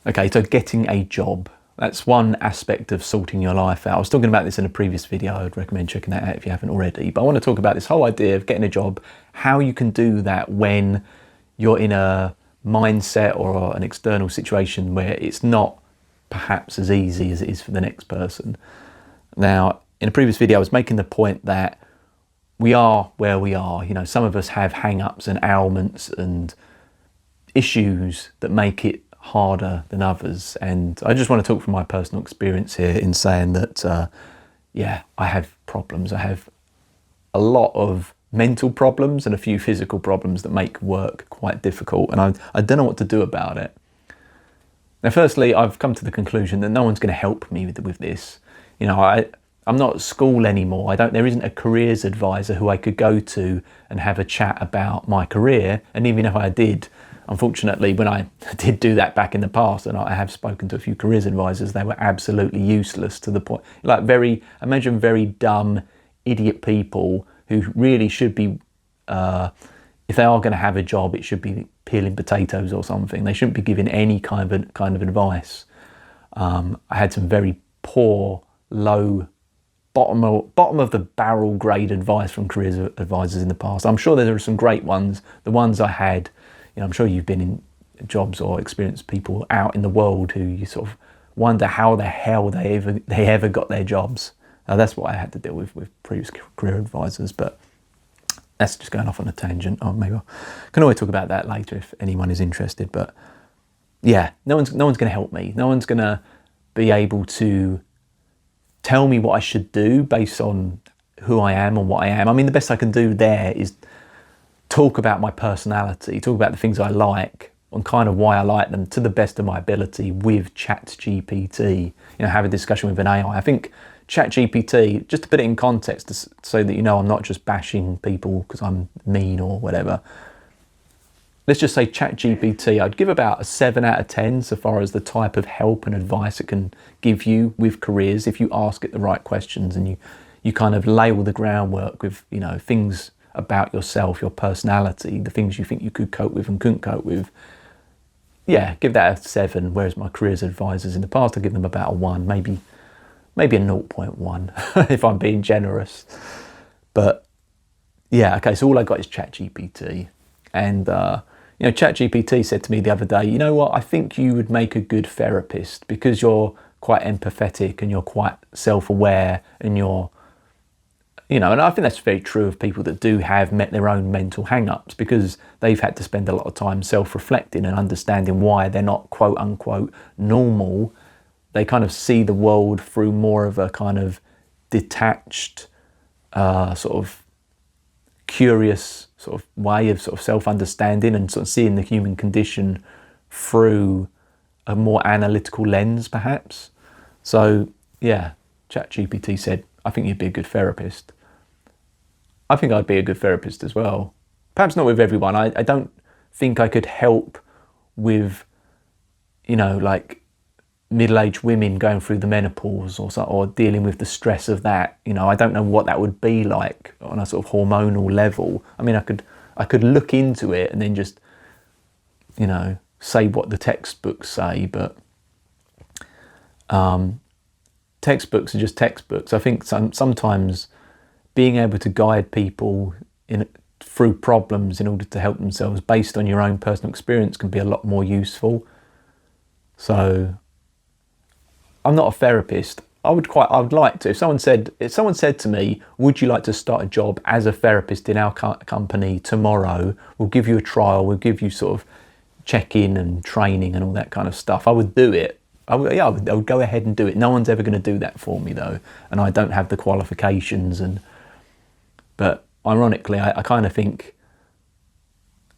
Okay, so getting a job. That's one aspect of sorting your life out. I was talking about this in a previous video. I would recommend checking that out if you haven't already. But I want to talk about this whole idea of getting a job, how you can do that when you're in a mindset or an external situation where it's not perhaps as easy as it is for the next person. Now, in a previous video, I was making the point that we are where we are. You know, some of us have hang-ups and ailments and issues that make it harder than others, and I just want to talk from my personal experience here in saying that yeah, I have problems. I have a lot of mental problems and a few physical problems that make work quite difficult, and I don't know what to do about it. Now, firstly, I've come to the conclusion that no one's going to help me with this. You know, I'm not at school anymore. There isn't a careers advisor who I could go to and have a chat about my career, and even if I did, unfortunately, when I did do that back in the past, and I have spoken to a few careers advisors, they were absolutely useless to the point. Like imagine very dumb, idiot people who really should be, if they are going to have a job, it should be peeling potatoes or something. They shouldn't be giving any kind of advice. I had some very poor, low, bottom of the barrel grade advice from careers advisors in the past. I'm sure there are some great ones. The ones I had, you know, I'm sure you've been in jobs or experienced people out in the world who you sort of wonder how the hell they ever got their jobs. That's what I had to deal with previous career advisors, but that's just going off on a tangent. Or maybe I can always talk about that later if anyone is interested. But yeah, no one's going to help me. No one's going to be able to tell me what I should do based on who I am and what I am. I mean, the best I can do there is talk about my personality, talk about the things I like and kind of why I like them to the best of my ability with ChatGPT. You know, have a discussion with an AI. I think ChatGPT, just to put it in context, so that you know I'm not just bashing people because I'm mean or whatever. Let's just say ChatGPT, I'd give about a 7 out of 10 so far as the type of help and advice it can give you with careers if you ask it the right questions and you kind of lay all the groundwork with, you know, things about yourself, your personality, the things you think you could cope with and couldn't cope with. Yeah, give that a 7, whereas my careers advisors in the past, I give them about a 1, maybe a 0.1 if I'm being generous. But yeah, okay, so all I got is ChatGPT. And you know, ChatGPT said to me the other day, you know what, I think you would make a good therapist because you're quite empathetic and you're quite self-aware and you're, you know, and I think that's very true of people that do have met their own mental hang-ups because they've had to spend a lot of time self-reflecting and understanding why they're not quote unquote normal. They kind of see the world through more of a kind of detached, sort of curious sort of way of sort of self-understanding and sort of seeing the human condition through a more analytical lens, perhaps. So yeah, ChatGPT said, I think you'd be a good therapist. I think I'd be a good therapist as well. Perhaps not with everyone. I don't think I could help with, you know, like middle-aged women going through the menopause or dealing with the stress of that. You know, I don't know what that would be like on a sort of hormonal level. I mean, I could look into it and then just, you know, say what the textbooks say, but textbooks are just textbooks. I think sometimes being able to guide people through problems in order to help themselves based on your own personal experience can be a lot more useful. So I'm not a therapist. I would like to. If someone said to me, would you like to start a job as a therapist in our company tomorrow? We'll give you a trial. We'll give you sort of check-in and training and all that kind of stuff. I would do it. I would go ahead and do it. No one's ever going to do that for me though. And I don't have the qualifications. But ironically, I kind of think,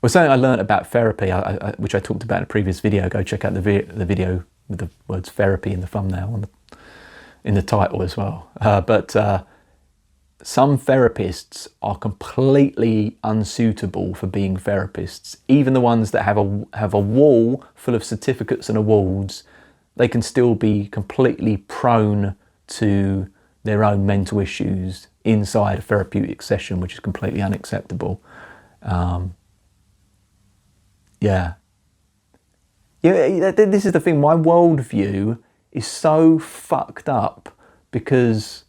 well, something I learned about therapy, which I talked about in a previous video, go check out the video with the words therapy in the thumbnail, in the title as well. But some therapists are completely unsuitable for being therapists. Even the ones that have a wall full of certificates and awards, they can still be completely prone to their own mental issues inside a therapeutic session, which is completely unacceptable. Yeah, Yeah, this is the thing. My worldview is so fucked up because,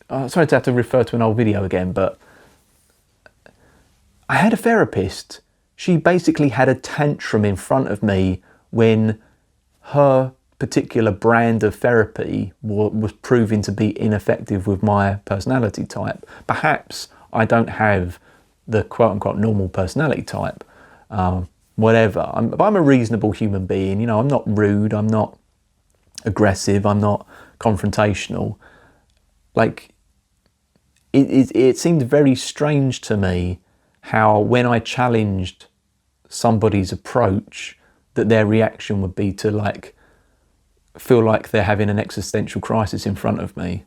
sorry to have to refer to an old video again, but I had a therapist. She basically had a tantrum in front of me when her particular brand of therapy was proving to be ineffective with my personality type. Perhaps I don't have the quote-unquote normal personality type, whatever. But I'm a reasonable human being. You know, I'm not rude, I'm not aggressive, I'm not confrontational. Like, it seemed very strange to me how when I challenged somebody's approach, that their reaction would be to like feel like they're having an existential crisis in front of me.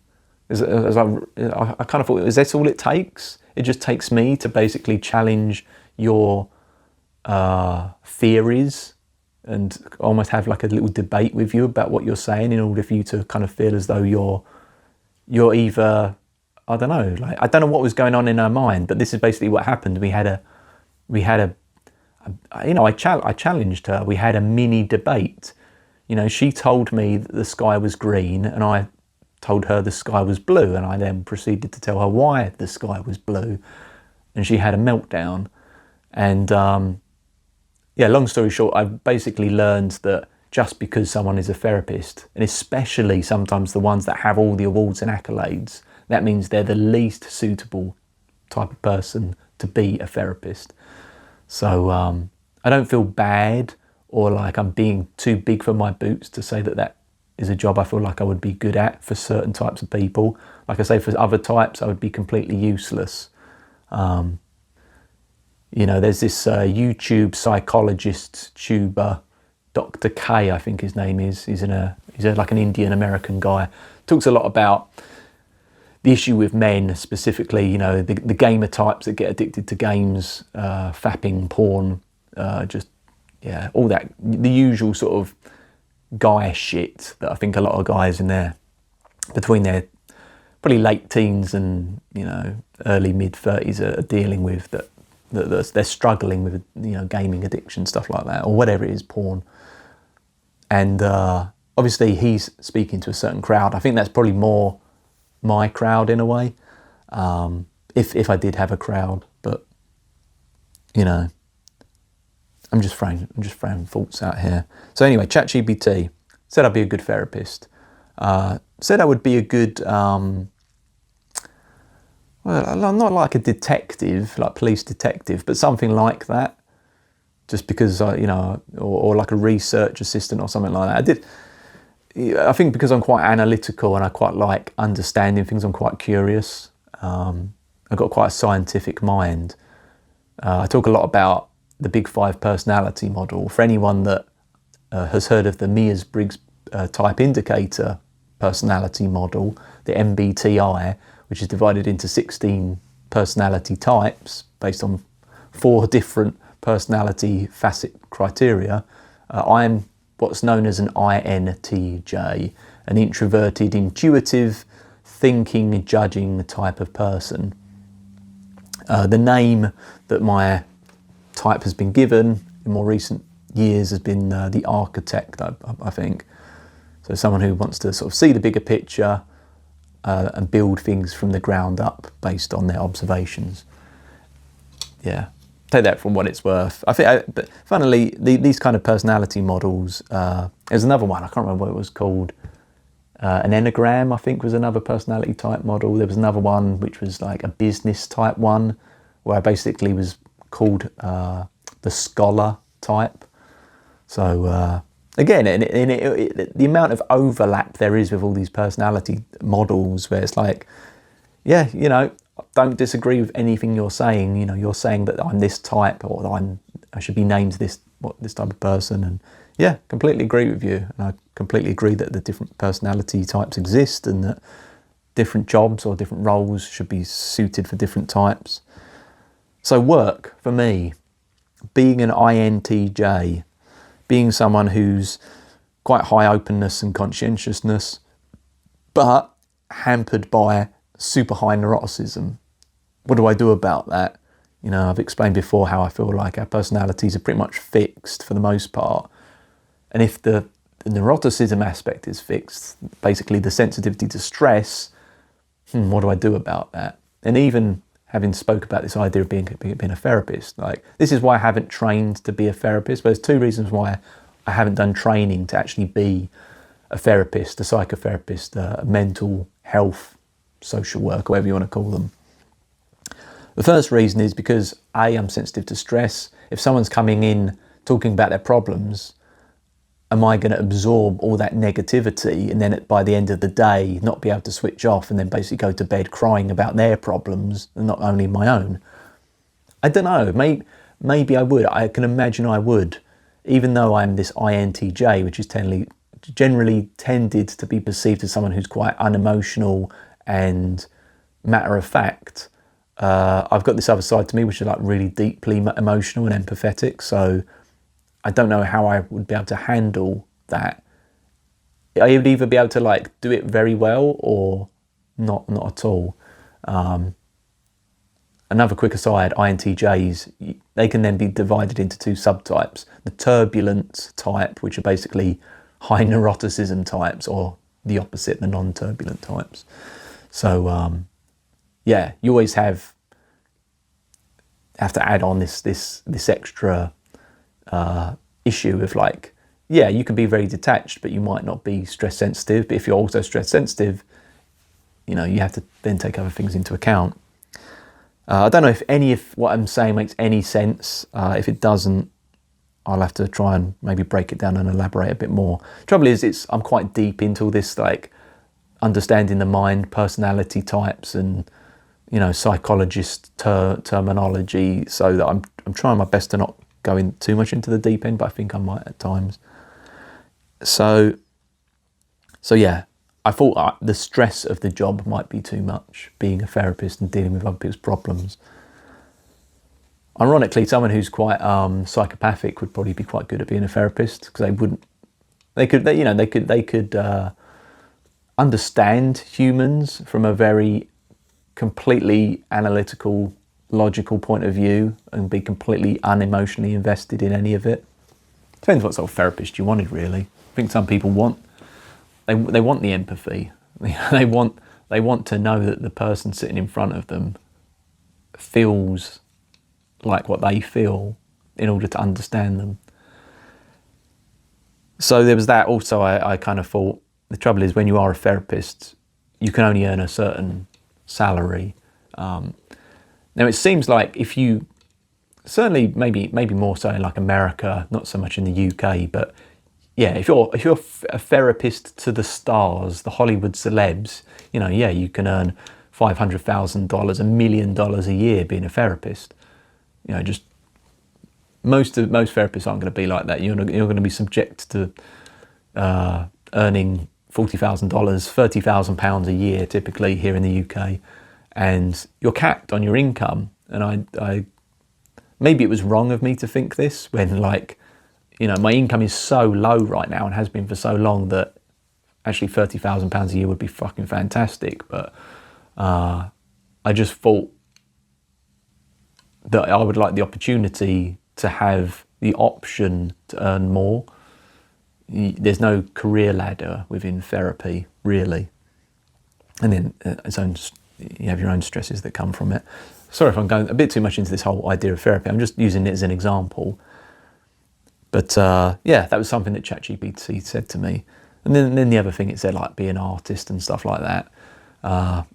I kind of thought, is that all it takes? It just takes me to basically challenge your theories and almost have like a little debate with you about what you're saying in order for you to kind of feel as though you're either, I don't know, like I don't know what was going on in her mind, but this is basically what happened. We had a you know, I challenged her. We had a mini debate. You know, she told me that the sky was green and I told her the sky was blue, and I then proceeded to tell her why the sky was blue, and she had a meltdown. And yeah, long story short, I've basically learned that just because someone is a therapist, and especially sometimes the ones that have all the awards and accolades, that means they're the least suitable type of person to be a therapist. So I don't feel bad or like I'm being too big for my boots to say that that is a job I feel like I would be good at for certain types of people. Like I say, for other types, I would be completely useless. You know, there's this YouTube psychologist, tuber, Dr. K, I think his name is. He's like an Indian American guy. Talks a lot about the issue with men specifically, you know, the gamer types that get addicted to games, fapping, porn, just, yeah, all that, the usual sort of guy shit that I think a lot of guys between their probably late teens and, you know, early mid 30s are dealing with, that they're struggling with, you know, gaming addiction, stuff like that, or whatever it is, porn. And obviously he's speaking to a certain crowd. I think that's probably more my crowd in a way, if I did have a crowd, but you know, I'm just throwing thoughts out here. So anyway, ChatGPT said I'd be a good therapist. Said I would be a good, well, not like a detective, like police detective, but something like that. Just because you know, or like a research assistant or something like that. I think because I'm quite analytical and I quite like understanding things, I'm quite curious. I've got quite a scientific mind. I talk a lot about the Big Five personality model. For anyone that has heard of the Myers-Briggs type indicator personality model, the MBTI, which is divided into 16 personality types based on 4 different personality facet criteria. I'm what's known as an INTJ, an introverted, intuitive, thinking, judging type of person. The name that my type has been given in more recent years has been the architect, I think. So someone who wants to sort of see the bigger picture and build things from the ground up based on their observations. Yeah. Take that from what it's worth. I think, but funnily, these kind of personality models. There's another one. I can't remember what it was called. An Enneagram, I think, was another personality type model. There was another one which was like a business type one, where I basically was called the scholar type. So again, the amount of overlap there is with all these personality models, where it's like, yeah, you know, don't disagree with anything you're saying. You know, you're saying that I'm this type, or that I should be named this type of person, and yeah, completely agree with you. And I completely agree that the different personality types exist, and that different jobs or different roles should be suited for different types. So work for me, being an INTJ, being someone who's quite high openness and conscientiousness, but hampered by super high neuroticism. What do I do about that? You know, I've explained before how I feel like our personalities are pretty much fixed for the most part. And if the neuroticism aspect is fixed, basically the sensitivity to stress, what do I do about that? And even having spoke about this idea of being a therapist, like this is why I haven't trained to be a therapist. But there's two reasons why I haven't done training to actually be a therapist, a psychotherapist, a mental health social worker, whatever you want to call them. The first reason is because I'm sensitive to stress. If someone's coming in talking about their problems, am I going to absorb all that negativity and then by the end of the day not be able to switch off and then basically go to bed crying about their problems and not only my own? I don't know, maybe I would. I can imagine I would, even though I'm this INTJ, which is generally tended to be perceived as someone who's quite unemotional and matter of fact. I've got this other side to me which is like really deeply emotional and empathetic, so I don't know how I would be able to handle that. I would either be able to like do it very well or not at all. Another quick aside, INTJs, they can then be divided into two subtypes. The turbulent type, which are basically high neuroticism types, or the opposite, the non-turbulent types. So yeah, you always have to add on this extra issue of like, yeah, you can be very detached, but you might not be stress sensitive. But if you're also stress sensitive, you know, you have to then take other things into account. I don't know if any of what I'm saying makes any sense. If it doesn't, I'll have to try and maybe break it down and elaborate a bit more. Trouble is, I'm quite deep into all this, like understanding the mind, personality types, and you know, psychologist terminology. So that I'm trying my best to not go in too much into the deep end, but I think I might at times. So yeah, I thought the stress of the job might be too much, being a therapist and dealing with other people's problems. Ironically, someone who's quite psychopathic would probably be quite good at being a therapist, because they could understand humans from a very completely analytical, logical point of view and be completely unemotionally invested in any of it. Depends what sort of therapist you wanted, really. I think some people want the empathy. They want to know that the person sitting in front of them feels like what they feel in order to understand them. So there was that. Also, I kind of thought the trouble is when you are a therapist, you can only earn a certain salary. Now it seems like if you, certainly maybe more so in like America, not so much in the UK, but yeah, if you're a therapist to the stars, the Hollywood celebs, you know, yeah, you can earn $500,000, $1 million a year being a therapist. You know, just most therapists aren't going to be like that. You're going to be subject to earning $40,000, £30,000 a year typically here in the UK, and you're capped on your income. And I maybe it was wrong of me to think this when, like, you know, my income is so low right now and has been for so long that actually £30,000 a year would be fucking fantastic. But I just thought that I would like the opportunity to have the option to earn more. There's no career ladder within therapy, really. And then you have your own stresses that come from it. Sorry if I'm going a bit too much into this whole idea of therapy. I'm just using it as an example. But yeah, that was something that ChatGPT said to me. And then the other thing it said, like, be an artist and stuff like that.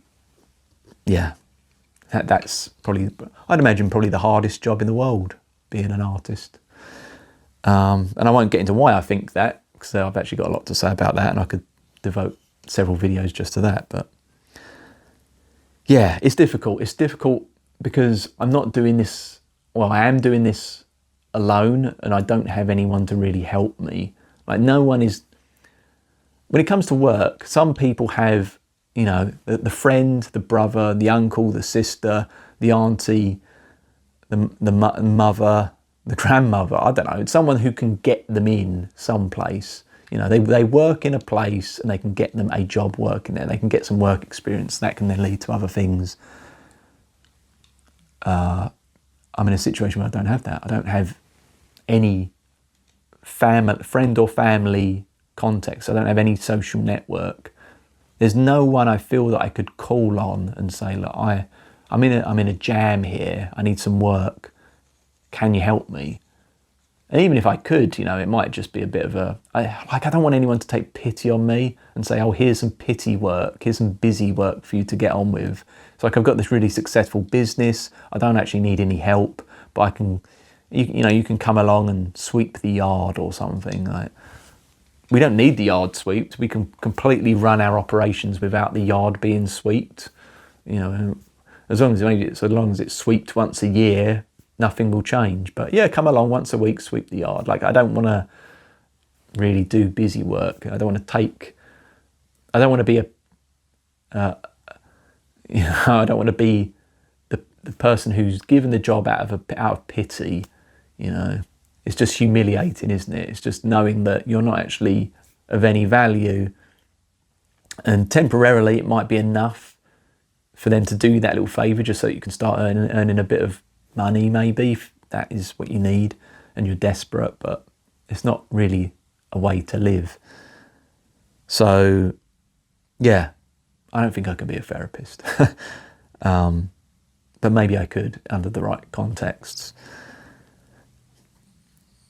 Yeah, that's probably, I'd imagine, probably the hardest job in the world, being an artist. And I won't get into why I think that, because I've actually got a lot to say about that, and I could devote several videos just to that. But yeah, it's difficult. It's difficult because I'm not doing this, well, I am doing this alone, and I don't have anyone to really help me. Like, no one is, when it comes to work, some people have, you know, the friend, the brother, the uncle, the sister, the auntie, the mother, the grandmother, I don't know, it's someone who can get them in someplace. You know, they work in a place and they can get them a job working there. They can get some work experience that can then lead to other things. I'm in a situation where I don't have that. I don't have any friend or family context. I don't have any social network. There's no one I feel that I could call on and say, look, I'm in a jam here. I need some work. Can you help me? And even if I could, it might just be a bit of I don't want anyone to take pity on me and say, oh, here's some pity work, here's some busy work for you to get on with. It's like I've got this really successful business. I don't actually need any help, but I can, you can come along and sweep the yard or something. Like, we don't need the yard swept. We can completely run our operations without the yard being swept. As long as it's swept once a year, nothing will change. But yeah, come along once a week, sweep the yard. Like, I don't want to really do busy work. I don't want to be I don't want to be the person who's given the job out of pity. It's just humiliating, isn't it? It's just knowing that you're not actually of any value, and temporarily it might be enough for them to do that little favour just so you can start earning a bit of money, maybe, if that is what you need and you're desperate, but it's not really a way to live. So yeah, I don't think I can be a therapist. But maybe I could under the right contexts.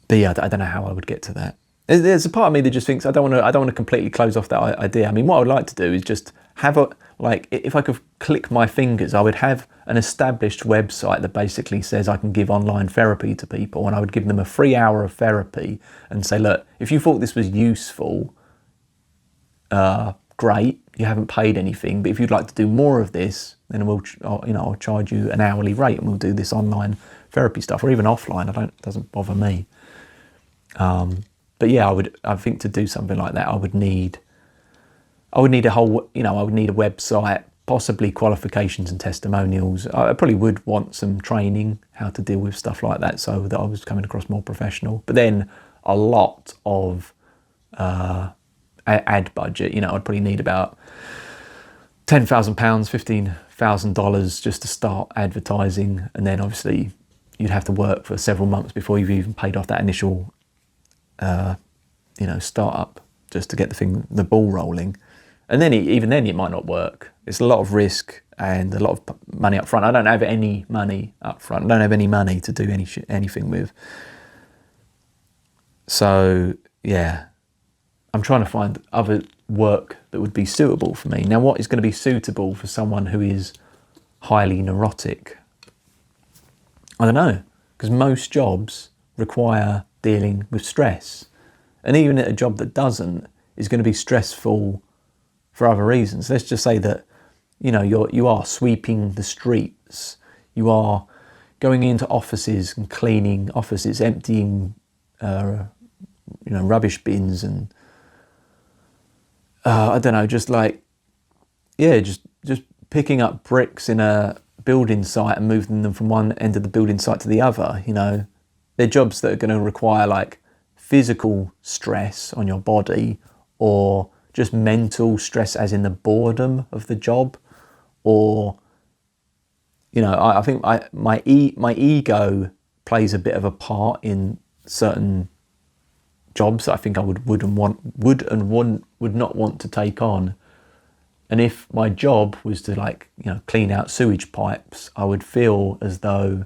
But yeah, I don't know how I would get to that. There's a part of me that just thinks I don't want to completely close off that idea. I mean, what I would like to do is just have if I could click my fingers, I would have an established website that basically says I can give online therapy to people, and I would give them a free hour of therapy and say, look, if you thought this was useful, great, you haven't paid anything, but if you'd like to do more of this, then I'll charge you an hourly rate and we'll do this online therapy stuff, or even offline. It doesn't bother me. But yeah, I think to do something like that, I would need a website, possibly qualifications and testimonials. I probably would want some training how to deal with stuff like that, so that I was coming across more professional. But then a lot of ad budget. I'd probably need about £10,000, $15,000 just to start advertising, and then obviously you'd have to work for several months before you've even paid off that initial startup, just to get the ball rolling. And then even then it might not work. It's a lot of risk and a lot of money up front. I don't have any money up front. I don't have any money to do anything with. So yeah, I'm trying to find other work that would be suitable for me. Now, what is going to be suitable for someone who is highly neurotic? I don't know, because most jobs require dealing with stress. And even a job that doesn't is going to be stressful for other reasons. Let's just say that, you are sweeping the streets, you are going into offices and cleaning offices, emptying, rubbish bins, and I don't know, just picking up bricks in a building site and moving them from one end of the building site to the other. They're jobs that are going to require physical stress on your body, or just mental stress as in the boredom of the job, or I think my ego plays a bit of a part in certain jobs that I think I would not want to take on. And if my job was to clean out sewage pipes, I feel as though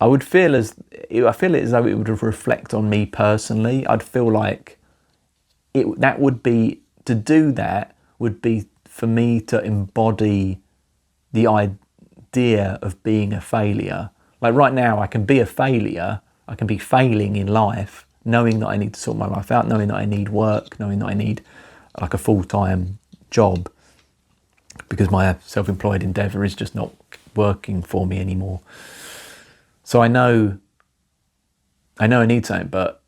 it would reflect on me personally. I'd feel like to do that would be for me to embody the idea of being a failure. Like right now, I can be a failure. I can be failing in life, knowing that I need to sort my life out, knowing that I need work, knowing that I need a full-time job, because my self-employed endeavour is just not working for me anymore. So I know I need something, but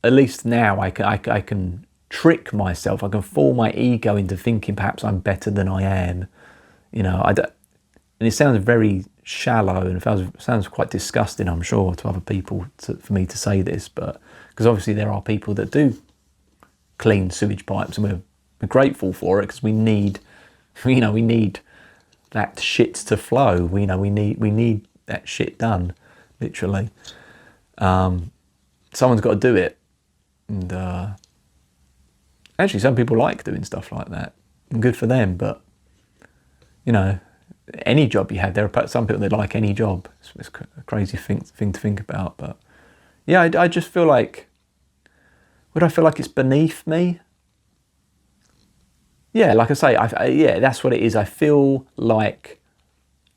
at least now I can trick myself. I can fool my ego into thinking perhaps I'm better than I am. And it sounds very shallow, and it sounds quite disgusting, I'm sure, to other people for me to say this, but because obviously there are people that do clean sewage pipes, and we're grateful for it, because we need that shit to flow. We need that shit done, literally. someone's got to do it. And actually, some people like doing stuff like that, and good for them. But you know, any job you have, there are some people that like any job. It's a crazy thing to think about. But yeah, I just feel like, would I feel like it's beneath me? Yeah, like I say, yeah, that's what it is. I feel like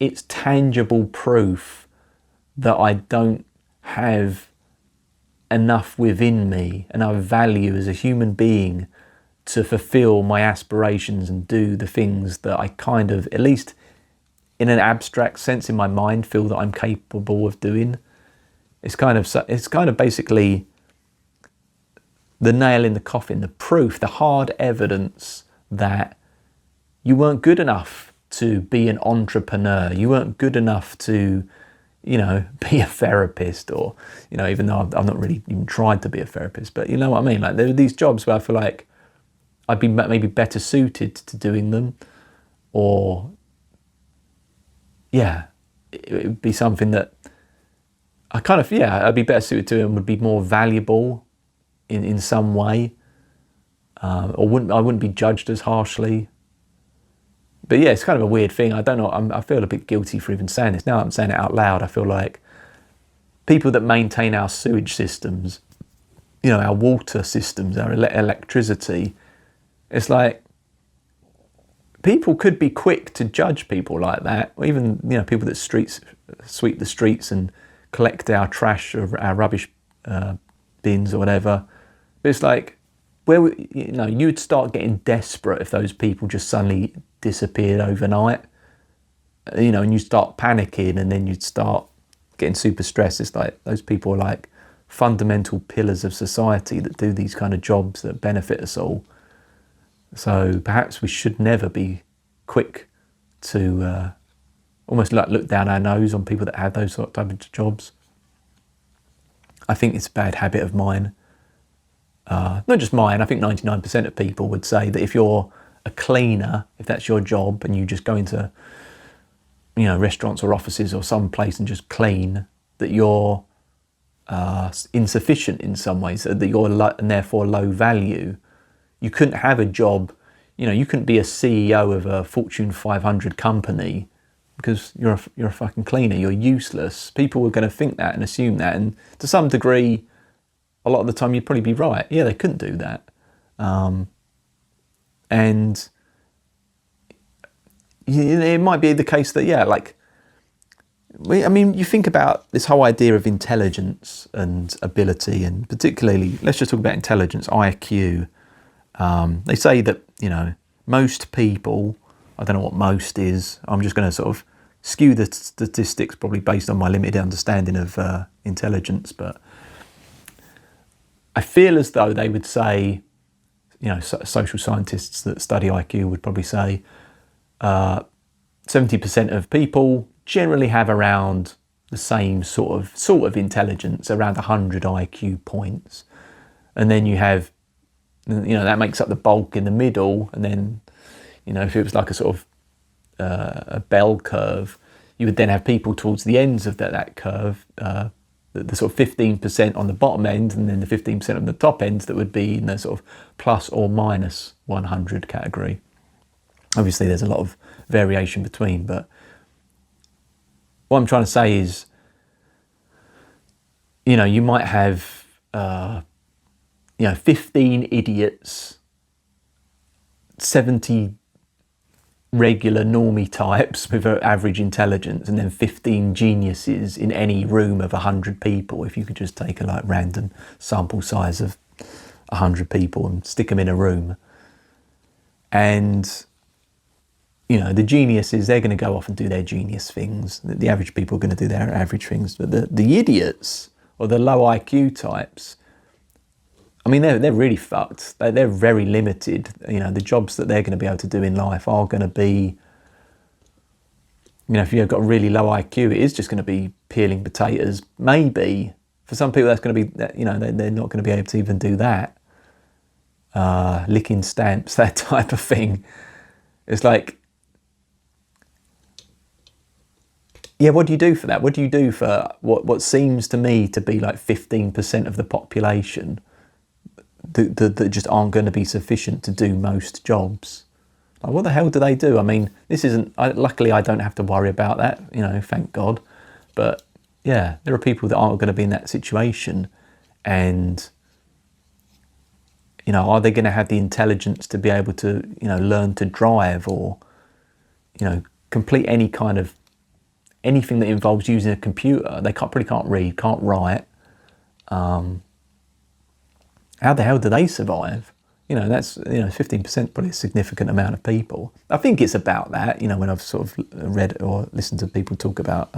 it's tangible proof that I don't have enough within me, enough value as a human being to fulfill my aspirations and do the things that I kind of, at least in an abstract sense in my mind, feel that I'm capable of doing. It's kind of basically the nail in the coffin, the proof, the hard evidence that you weren't good enough to be an entrepreneur. You weren't good enough to, you know, be a therapist, or, you know, even though I've not really even tried to be a therapist, but you know what I mean? Like, there are these jobs where I feel like I'd be maybe better suited to doing them, or yeah, it would be something that I kind of, yeah, I'd be better suited to and would be more valuable in some way, or I wouldn't be judged as harshly. But yeah, it's kind of a weird thing. I don't know, I feel a bit guilty for even saying this. Now that I'm saying it out loud, I feel like people that maintain our sewage systems, you know, our water systems, our electricity, it's like people could be quick to judge people like that, or even, you know, people that sweep the streets and collect our trash or our rubbish bins or whatever. But it's like, you know, you'd start getting desperate if those people just suddenly disappeared overnight, you know, and you start panicking, and then you'd start getting super stressed. It's like those people are like fundamental pillars of society that do these kind of jobs that benefit us all. So perhaps we should never be quick to almost like look down our nose on people that have those sort of type of jobs. I think it's a bad habit of mine. Not just mine, I think 99% of people would say that if you're a cleaner, if that's your job, and you just go into, you know, restaurants or offices or some place and just clean, that you're insufficient in some ways, that you're and therefore low value. You couldn't have a job, you know, you couldn't be a CEO of a Fortune 500 company because you're a fucking cleaner, you're useless. People were going to think that and assume that, and to some degree, a lot of the time you'd probably be right. Yeah, they couldn't do that. And it might be the case that, yeah, like, I mean, you think about this whole idea of intelligence and ability, and particularly, let's just talk about intelligence, IQ. They say that, you know, most people, I don't know what most is, I'm just going to sort of skew the statistics probably based on my limited understanding of intelligence, but I feel as though they would say, you know, social scientists that study IQ would probably say 70% of people generally have around the same sort of intelligence, around 100 IQ points. And then you have, you know, that makes up the bulk in the middle. And then, you know, if it was like a sort of a bell curve, you would then have people towards the ends of that curve, the sort of 15% on the bottom end, and then the 15% on the top end that would be in the sort of plus or minus 100 category. Obviously, there's a lot of variation between, but what I'm trying to say is, you know, you might have, you know, 15 idiots, 70 regular normie types with average intelligence, and then 15 geniuses in any room of 100 people, if you could just take a like random sample size of 100 people and stick them in a room. And, you know, the geniuses, they're going to go off and do their genius things. The average people are going to do their average things. But the idiots, or the low IQ types, I mean, they're really fucked. They're very limited. You know, the jobs that they're going to be able to do in life are going to be, you know, if you've got a really low IQ, it is just going to be peeling potatoes. Maybe for some people that's going to be, you know, they're not going to be able to even do that. Licking stamps, that type of thing. It's like, yeah, what do you do for that? What do you do for what seems to me to be like 15% of the population that just aren't going to be sufficient to do most jobs? Like, what the hell do they do? I mean, this isn't, luckily I don't have to worry about that, thank God. But yeah, there are people that aren't going to be in that situation. And, are they going to have the intelligence to be able to, learn to drive or, complete any kind of, anything that involves using a computer? They probably can't read, can't write. How the hell do they survive? That's 15% probably a significant amount of people. I think it's about that. When I've sort of read or listened to people talk about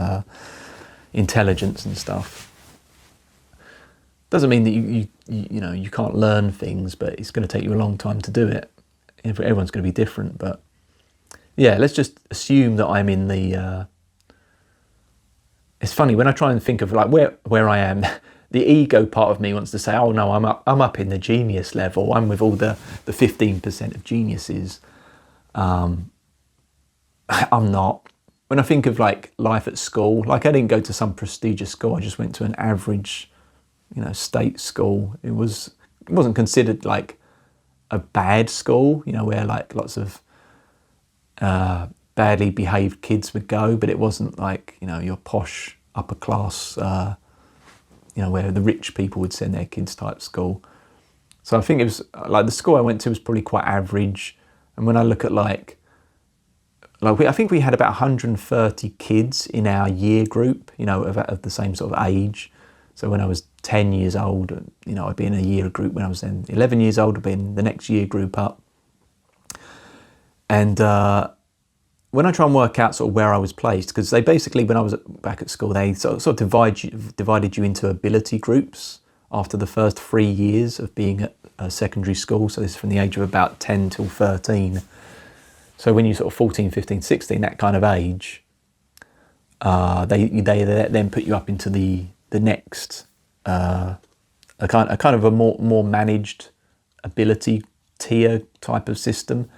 intelligence and stuff, doesn't mean that you can't learn things, but it's going to take you a long time to do it. Everyone's going to be different, but yeah, let's just assume that I'm in the. It's funny when I try and think of like where I am. The ego part of me wants to say, "Oh no, I'm up in the genius level. I'm with all the 15% of geniuses." I'm not. When I think of like life at school, like I didn't go to some prestigious school. I just went to an average, state school. It wasn't considered like a bad school, where like lots of badly behaved kids would go, but it wasn't like your posh upper class. Where the rich people would send their kids type school. So I think it was like the school I went to was probably quite average. And when I look at like I think we had about 130 kids in our year group, of the same sort of age. So when I was 10 years old, I'd be in a year group. When I was then 11 years old, I'd be in the next year group up. And when I try and work out sort of where I was placed, because they basically, when I was back at school, they sort of divided you into ability groups after the first 3 years of being at a secondary school. So this is from the age of about 10 till 13. So when you're sort of 14, 15, 16, that kind of age, they then put you up into the next, a kind of a more managed ability tier type of system.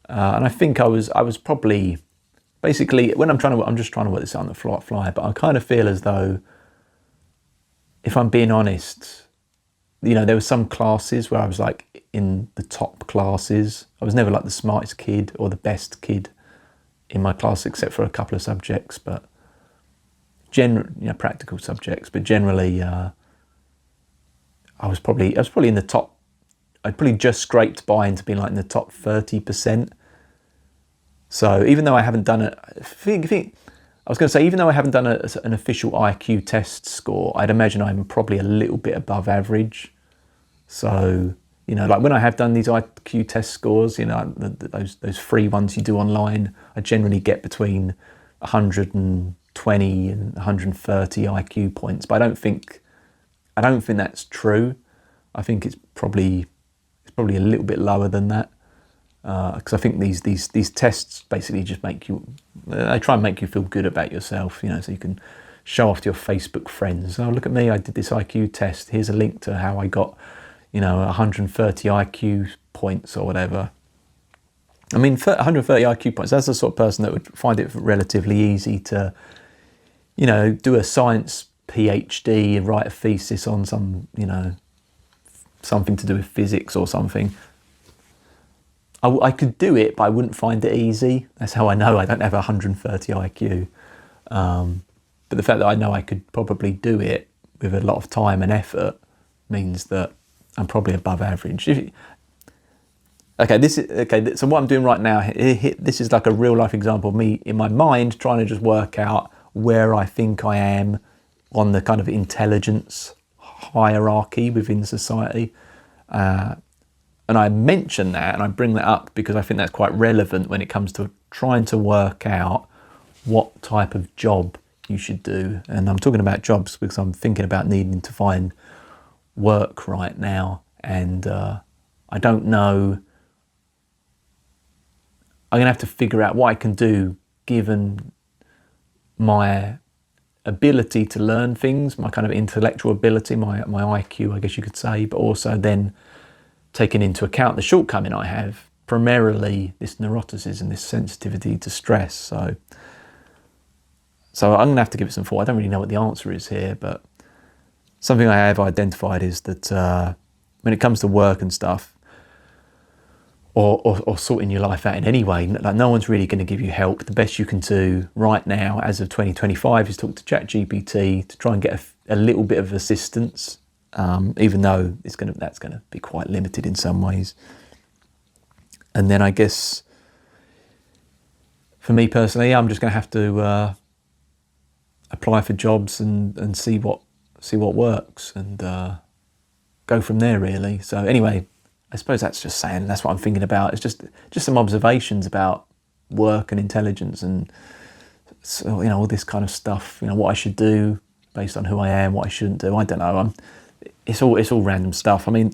And I think I was probably, basically, when I'm just trying to work this out on the fly, but I kind of feel as though, if I'm being honest, there were some classes where I was like in the top classes. I was never like the smartest kid or the best kid in my class, except for a couple of subjects, but practical subjects, but generally, I was probably in the top. I'd probably just scraped by into being like in the top 30%. So even though I haven't done it, even though I haven't done an official IQ test score, I'd imagine I'm probably a little bit above average. So, like when I have done these IQ test scores, those free ones you do online, I generally get between 120 and 130 IQ points. But I don't think that's true. I think it's probably a little bit lower than that, because I think these tests basically just they try and make you feel good about yourself, so you can show off to your Facebook friends. Oh, look at me, I did this IQ test. Here's a link to how I got, 130 IQ points or whatever. I mean, 130 IQ points, that's the sort of person that would find it relatively easy to, do a science PhD and write a thesis on some, something to do with physics or something. I could do it, but I wouldn't find it easy. That's how I know I don't have 130 IQ. But the fact that I know I could probably do it with a lot of time and effort means that I'm probably above average. So what I'm doing right now, this is like a real life example of me in my mind trying to just work out where I think I am on the kind of intelligence hierarchy within society. And I mention that and I bring that up because I think that's quite relevant when it comes to trying to work out what type of job you should do. And I'm talking about jobs because I'm thinking about needing to find work right now. And I don't know. I'm going to have to figure out what I can do given my ability to learn things, my kind of intellectual ability, my IQ, I guess you could say, but also then taking into account the shortcoming I have, primarily this neuroticism, this sensitivity to stress. So So I'm going to have to give it some thought. I don't really know what the answer is here, but something I have identified is that when it comes to work and stuff, or sorting your life out in any way, like no one's really going to give you help. The best you can do right now, as of 2025, is talk to ChatGPT to try and get a little bit of assistance, even though that's going to be quite limited in some ways. And then I guess for me personally, I'm just going to have to apply for jobs and see what works and go from there, really. So anyway, I suppose that's what I'm thinking about. It's just some observations about work and intelligence and, so, all this kind of stuff, what I should do based on who I am, what I shouldn't do. I don't know. It's all random stuff. I mean,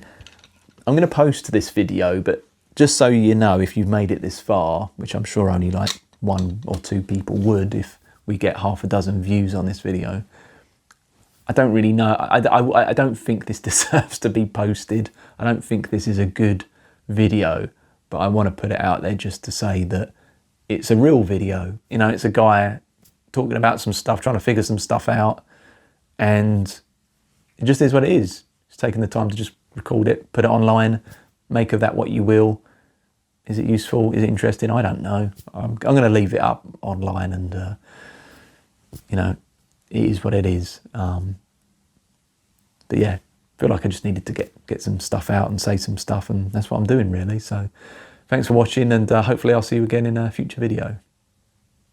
I'm going to post this video, but just so you know, if you've made it this far, which I'm sure only like 1 or 2 people would, if we get half a dozen views on this video, I don't really know. I don't think this deserves to be posted. I don't think this is a good video, but I want to put it out there just to say that it's a real video. It's a guy talking about some stuff, trying to figure some stuff out, and it just is what it is. It's taking the time to just record it, put it online, make of that what you will. Is it useful? Is it interesting? I don't know. I'm going to leave it up online, and it is what it is. But yeah, I feel like I just needed to get some stuff out and say some stuff, and that's what I'm doing, really. So thanks for watching, and hopefully I'll see you again in a future video.